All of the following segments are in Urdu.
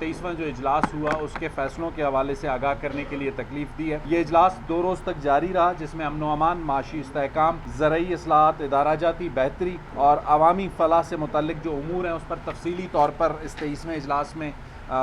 23واں جو اجلاس ہوا اس کے فیصلوں کے حوالے سے آگاہ کرنے کے لیے تکلیف دی ہے۔ یہ اجلاس 2 روز تک جاری رہا، جس میں امن و امان، معاشی استحکام، زرعی اصلاحات، ادارہ جاتی بہتری اور عوامی فلاح سے متعلق جو امور ہیں اس پر تفصیلی طور پر اس 23ویں اجلاس میں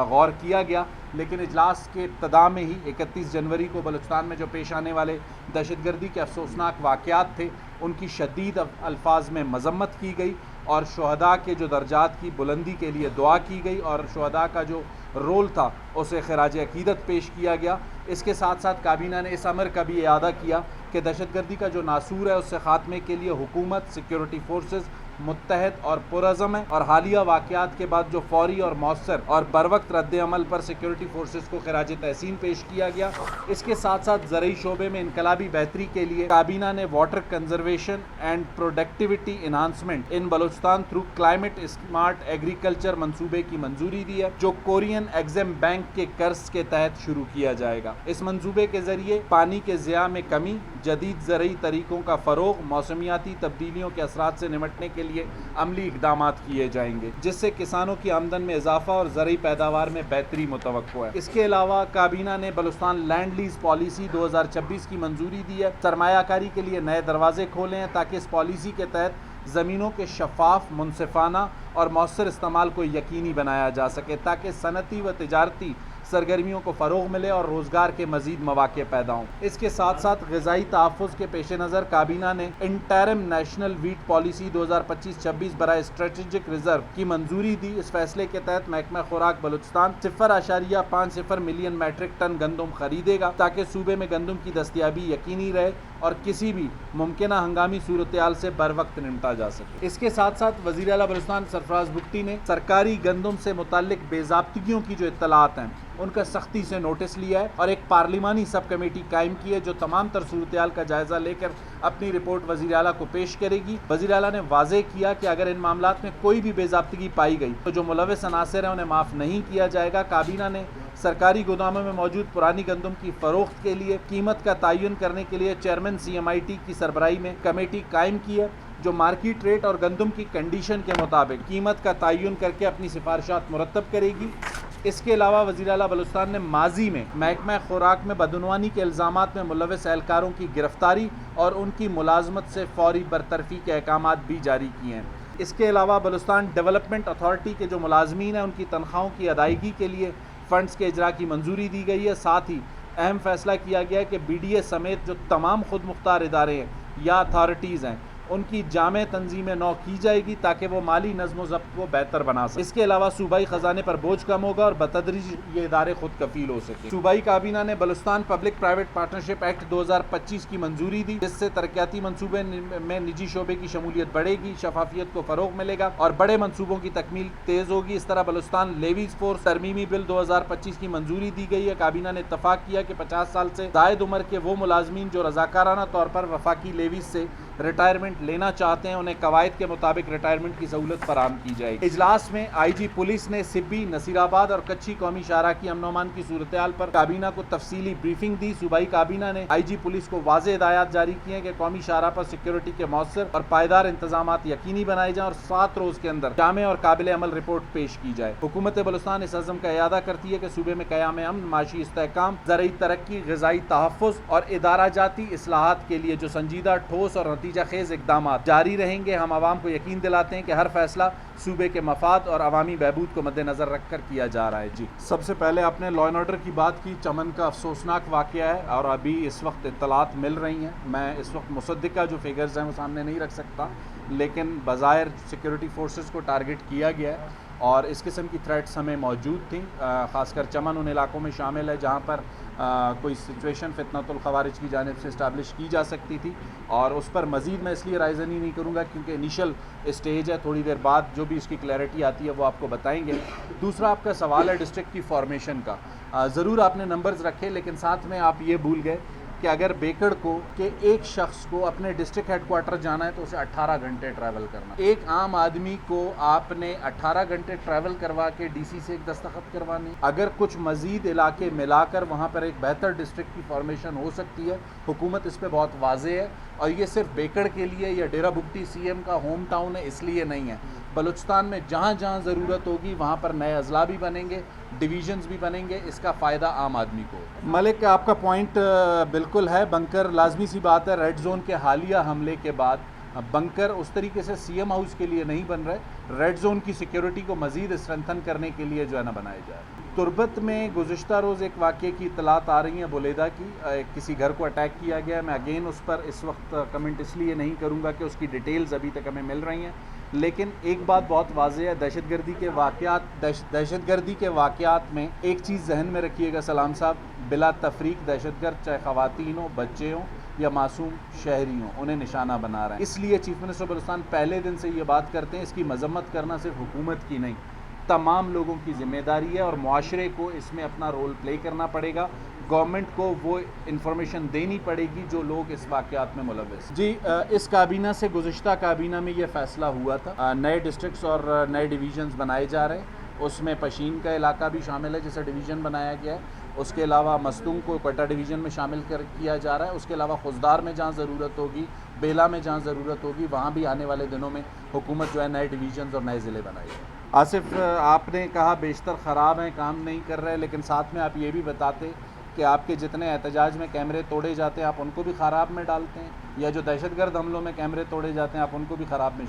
غور کیا گیا۔ لیکن اجلاس کے ابتدا میں ہی 31 جنوری کو بلوچستان میں جو پیش آنے والے دہشت گردی کے افسوسناک واقعات تھے ان کی شدید الفاظ میں مذمت کی گئی اور شہداء کے جو درجات کی بلندی کے لیے دعا کی گئی اور شہداء کا جو رول تھا اسے خراج عقیدت پیش کیا گیا۔ اس کے ساتھ ساتھ کابینہ نے اس امر کا بھی اعادہ کیا کہ دہشت گردی کا جو ناسور ہے اس سے خاتمے کے لیے حکومت، سیکیورٹی فورسز متحد اور پرعزم ہے، اور حالیہ واقعات کے بعد جو فوری اور مؤثر اور بروقت رد عمل پر سیکیورٹی فورسز کو خراج تحسین پیش کیا گیا۔ اس کے ساتھ ساتھ زرعی شعبے میں انقلابی بہتری کے لیے کابینہ نے water conservation and productivity enhancement in Balochistan through climate smart agriculture منصوبے کی منظوری دی ہے، جو کورین ایگزم بینک کے قرض کے تحت شروع کیا جائے گا۔ اس منصوبے کے ذریعے پانی کے ضیاع میں کمی، جدید زرعی طریقوں کا فروغ، موسمیاتی تبدیلیوں کے اثرات سے نمٹنے کے لیے عملی اقدامات کیے جائیں گے، جس سے کسانوں کی آمدن میں اضافہ اور زرعی پیداوار میں بہتری متوقع ہے۔ اس کے علاوہ کابینہ نے بلوچستان لینڈ لیز پالیسی 2026 کی منظوری دی ہے۔ سرمایہ کاری کے لیے نئے دروازے کھولے ہیں تاکہ اس پالیسی کے تحت زمینوں کے شفاف، منصفانہ اور مؤثر استعمال کو یقینی بنایا جا سکے، تاکہ صنعتی و تجارتی سرگرمیوں کو فروغ ملے اور روزگار کے مزید مواقع پیدا ہوں۔ اس کے ساتھ ساتھ غذائی تحفظ کے پیش نظر کابینہ نے انٹرم نیشنل ویٹ پالیسی 2025-26 برائے اسٹریٹجک ریزرو کی منظوری دی۔ اس فیصلے کے تحت محکمہ خوراک بلوچستان 0.50 ملین میٹرک ٹن گندم خریدے گا تاکہ صوبے میں گندم کی دستیابی یقینی رہے اور کسی بھی ممکنہ ہنگامی صورتحال سے بروقت نمٹا جا سکے۔ اس کے ساتھ ساتھ وزیر اعلیٰ بلوچستان سرفراز بگٹی نے سرکاری گندم سے متعلق بے ضابطگیوں کی جو اطلاعات ہیں ان کا سختی سے نوٹس لیا ہے اور ایک پارلیمانی سب کمیٹی قائم کی ہے جو تمام تر صورتحال کا جائزہ لے کر اپنی رپورٹ وزیر اعلیٰ کو پیش کرے گی۔ وزیر اعلیٰ نے واضح کیا کہ اگر ان معاملات میں کوئی بھی بے ضابطگی پائی گئی تو جو ملوث عناصر ہیں انہیں معاف نہیں کیا جائے گا۔ کابینہ نے سرکاری گوداموں میں موجود پرانی گندم کی فروخت کے لیے قیمت کا تعین کرنے کے لیے چیئرمین CMIT کی سربراہی میں کمیٹی قائم کی ہے جو مارکیٹ ریٹ اور گندم کی کنڈیشن کے مطابق قیمت کا تعین کر کے اپنی سفارشات مرتب کرے گی۔ اس کے علاوہ وزیر اعلیٰ بلوچستان نے ماضی میں محکمہ خوراک میں بدعنوانی کے الزامات میں ملوث اہلکاروں کی گرفتاری اور ان کی ملازمت سے فوری برطرفی کے احکامات بھی جاری کیے ہیں۔ اس کے علاوہ بلوچستان ڈیولپمنٹ اتھارٹی کے جو ملازمین ہیں ان کی تنخواہوں کی ادائیگی کے لیے فنڈز کے اجرا کی منظوری دی گئی ہے۔ ساتھ ہی اہم فیصلہ کیا گیا ہے کہ BDA سمیت جو تمام خود مختار ادارے ہیں یا اتھارٹیز ہیں ان کی جامع تنظیم نو کی جائے گی تاکہ وہ مالی نظم و ضبط کو بہتر بنا سکے۔ اس کے علاوہ صوبائی خزانے پر بوجھ کم ہوگا اور بتدریج یہ ادارے خود کفیل ہو سکے۔ صوبائی کابینہ نے Balochistan public private partnership act 2025 کی منظوری دی، جس سے ترقیاتی منصوبے میں نجی شعبے کی شمولیت بڑھے گی، شفافیت کو فروغ ملے گا اور بڑے منصوبوں کی تکمیل تیز ہوگی۔ اس طرح بلوچستان لیویز فورس ترمیمی بل 2025 کی منظوری دی گئی ہے۔ کابینہ نے اتفاق کیا کہ 50 سال سے زائد عمر کے وہ ملازمین جو رضاکارانہ طور پر وفاقی لیویز سے ریٹائرمنٹ لینا چاہتے ہیں انہیں قواعد کے مطابق ریٹائرمنٹ کی سہولت فراہم کی جائے گی۔ اجلاس میں IG پولیس نے سبی، نصیر آباد اور کچھی قومی شاہراہ کی امن و امان کی صورتحال پر کابینہ کو تفصیلی بریفنگ دی۔ صوبائی کابینہ نے IG پولیس کو واضح ہدایات جاری کی ہیں کہ قومی شاہراہ پر سیکیورٹی کے مؤثر اور پائیدار انتظامات یقینی بنائے جائیں اور 7 روز کے اندر جامع اور قابل عمل رپورٹ پیش کی جائے۔ حکومت بلوچستان اس عزم کا اعادہ کرتی ہے کہ صوبے میں قیام امن، معاشی استحکام، زرعی ترقی، غذائی تحفظ اور ادارہ جاتی اصلاحات کے لیے جو سنجیدہ، ٹھوس اور نتیجہ خیز اقدامات جاری رہیں گے۔ ہم عوام کو یقین دلاتے ہیں کہ ہر فیصلہ صوبے کے مفاد اور عوامی بہبود کو مد نظر رکھ کر کیا جا رہا ہے۔ جی، سب سے پہلے آپ نے لا اینڈ آرڈر کی بات کی۔ چمن کا افسوسناک واقعہ ہے اور ابھی اس وقت اطلاعات مل رہی ہیں۔ میں اس وقت مصدقہ جو فگرز ہیں وہ سامنے نہیں رکھ سکتا، لیکن بظاہر سیکیورٹی فورسز کو ٹارگٹ کیا گیا ہے اور اس قسم کی تھریٹس ہمیں موجود تھیں، خاص کر چمن ان علاقوں میں شامل ہے جہاں پر کوئی سچویشن فتنۃ الخوارج کی جانب سے اسٹیبلش کی جا سکتی تھی، اور اس پر مزید میں اس لیے رائے زنی نہیں کروں گا کیونکہ انیشل اسٹیج ہے، تھوڑی دیر بعد جو بھی اس کی کلیئرٹی آتی ہے وہ آپ کو بتائیں گے۔ دوسرا آپ کا سوال ہے ڈسٹرکٹ کی فارمیشن کا۔ ضرور آپ نے نمبرز رکھے، لیکن ساتھ میں آپ یہ بھول گئے کہ اگر بیکڑ کو کہ ایک شخص کو اپنے ڈسٹرکٹ ہیڈ کوارٹر جانا ہے تو اسے 18 گھنٹے ٹریول کرنا۔ ایک عام آدمی کو آپ نے 18 گھنٹے ٹریول کروا کے DC سے ایک دستخط کروانے۔ اگر کچھ مزید علاقے ملا کر وہاں پر ایک بہتر ڈسٹرکٹ کی فارمیشن ہو سکتی ہے، حکومت اس پہ بہت واضح ہے، اور یہ صرف بیکڑ کے لیے یا ڈیرہ بگٹی CM کا ہوم ٹاؤن ہے اس لیے نہیں ہے۔ بلوچستان میں جہاں جہاں ضرورت ہوگی وہاں پر نئے اضلاع بھی بنیں گے، ڈویژنز بھی بنیں گے، اس کا فائدہ عام آدمی کو۔ ملک آپ کا پوائنٹ بالکل ہے، بنکر لازمی سی بات ہے، ریڈ زون کے حالیہ حملے کے بعد بنکر اس طریقے سے سی ایم ہاؤس کے لیے نہیں بن رہے، ریڈ زون کی سیکیورٹی کو مزید اسٹرینتھن کرنے کے لیے جو ہے نا بنائے جا رہے ہیں۔ تربت میں گزشتہ روز ایک واقعے کی اطلاعات آ رہی ہیں، بولیدہ کی، کسی گھر کو اٹیک کیا گیا ہے۔ میں اگین اس پر اس وقت کمنٹ اس لیے نہیں کروں گا کہ اس کی ڈیٹیلز ابھی تک ہمیں مل رہی ہیں، لیکن ایک بات بہت واضح ہے، دہشت گردی کے واقعات میں ایک چیز ذہن میں رکھیے گا سلام صاحب، بلا تفریق دہشت گرد چاہے خواتین ہوں، بچے ہوں یا معصوم شہری ہوں، انہیں نشانہ بنا رہے ہیں۔ اس لیے چیف منسٹر بلوچستان پہلے دن سے یہ بات کرتے ہیں، اس کی مذمت کرنا صرف حکومت کی نہیں، تمام لوگوں کی ذمہ داری ہے اور معاشرے کو اس میں اپنا رول پلے کرنا پڑے گا، گورنمنٹ کو وہ انفارمیشن دینی پڑے گی جو لوگ اس واقعات میں ملوث ہیں۔ جی، اس کابینہ سے گزشتہ کابینہ میں یہ فیصلہ ہوا تھا، نئے ڈسٹرکٹس اور نئے ڈویژنز بنائے جا رہے ہیں، اس میں پشین کا علاقہ بھی شامل ہے جسے ڈویژن بنایا گیا ہے، اس کے علاوہ مستونگ کو کوئٹہ ڈویژن میں شامل کیا جا رہا ہے، اس کے علاوہ خضدار میں جہاں ضرورت ہوگی، بیلا میں جہاں ضرورت ہوگی، وہاں بھی آنے والے دنوں میں حکومت جو ہے نئے ڈویژنز اور نئے ضلع بنائے گی۔ آصف، آپ نے کہا بیشتر خراب ہیں، کام نہیں کر رہے، لیکن ساتھ میں آپ یہ بھی بتاتے کہ آپ کے جتنے احتجاج میں کیمرے توڑے جاتے ہیں آپ ان کو بھی خراب میں ڈالتے ہیں، یا جو دہشت گرد حملوں میں کیمرے توڑے جاتے ہیں آپ ان کو بھی خراب میں